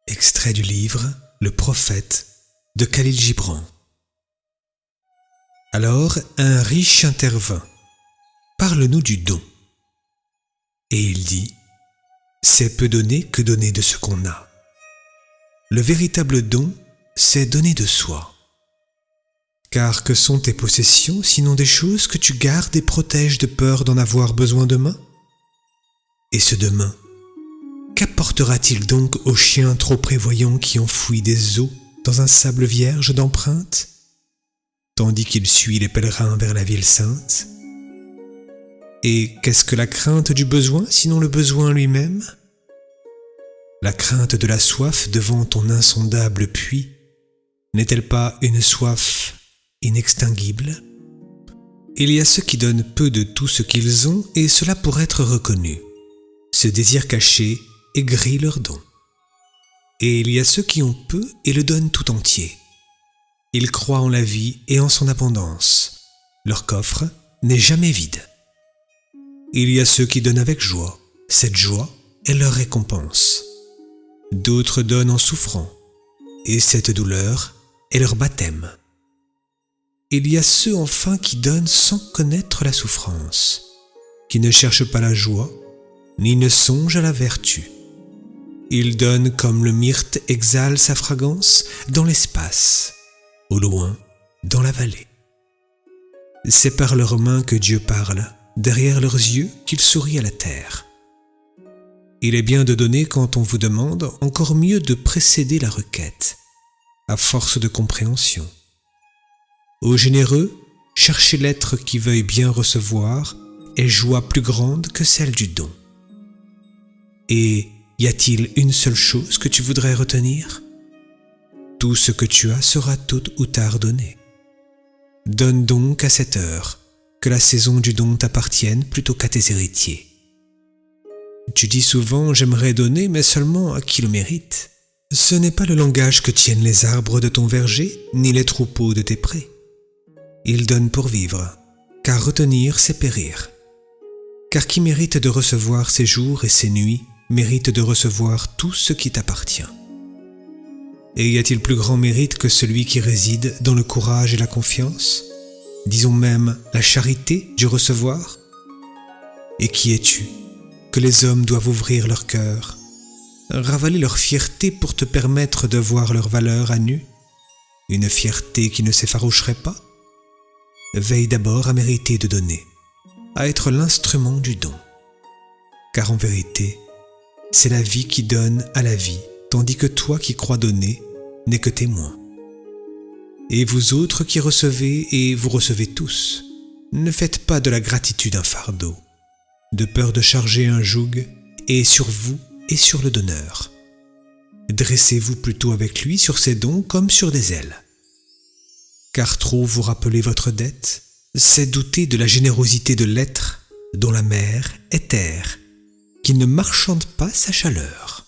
Extrait du livre Le Prophète de Khalil Gibran. Alors un riche intervint. Parle-nous du don. Et il dit, c'est peu donner que donner de ce qu'on a. Le véritable don, c'est donner de soi. Car que sont tes possessions, sinon des choses que tu gardes et protèges de peur d'en avoir besoin demain? Et ce demain, qu'apportera-t-il donc aux chiens trop prévoyants qui enfouient des os dans un sable vierge d'empreintes, tandis qu'il suit les pèlerins vers la ville sainte? Et qu'est-ce que la crainte du besoin, sinon le besoin lui-même? La crainte de la soif devant ton insondable puits, n'est-elle pas une soif inextinguible? Il y a ceux qui donnent peu de tout ce qu'ils ont, et cela pour être reconnu. Ce désir caché aigrit leurs dons. Et il y a ceux qui ont peu et le donnent tout entier. Ils croient en la vie et en son abondance. Leur coffre n'est jamais vide. Il y a ceux qui donnent avec joie. Cette joie est leur récompense. D'autres donnent en souffrant, et cette douleur est leur baptême. Il y a ceux enfin qui donnent sans connaître la souffrance, qui ne cherchent pas la joie, ni ne songent à la vertu. Ils donnent comme le myrte exhale sa fragrance dans l'espace, au loin, dans la vallée. C'est par leurs mains que Dieu parle, derrière leurs yeux qu'il sourit à la terre. Il est bien de donner quand on vous demande, encore mieux de précéder la requête, à force de compréhension. Aux généreux, cherchez l'être qui veuille bien recevoir est joie plus grande que celle du don. Et y a-t-il une seule chose que tu voudrais retenir? Tout ce que tu as sera tôt ou tard donné. Donne donc à cette heure, que la saison du don t'appartienne plutôt qu'à tes héritiers. Tu dis souvent « j'aimerais donner, mais seulement à qui le mérite ». Ce n'est pas le langage que tiennent les arbres de ton verger, ni les troupeaux de tes prés. Ils donnent pour vivre, car retenir c'est périr. Car qui mérite de recevoir ses jours et ses nuits, mérite de recevoir tout ce qui t'appartient. Et y a-t-il plus grand mérite que celui qui réside dans le courage et la confiance, disons même la charité du recevoir? Et qui es-tu que les hommes doivent ouvrir leur cœur, ravaler leur fierté pour te permettre de voir leur valeur à nu, une fierté qui ne s'effaroucherait pas? Veille d'abord à mériter de donner, à être l'instrument du don. Car en vérité, c'est la vie qui donne à la vie, tandis que toi qui crois donner n'es que témoin. Et vous autres qui recevez, et vous recevez tous, ne faites pas de la gratitude un fardeau, de peur de charger un joug, et sur vous et sur le donneur. Dressez-vous plutôt avec lui sur ses dons comme sur des ailes. Car trop vous rappeler votre dette, c'est douter de la générosité de l'être dont la mer est terre, qui ne marchande pas sa chaleur.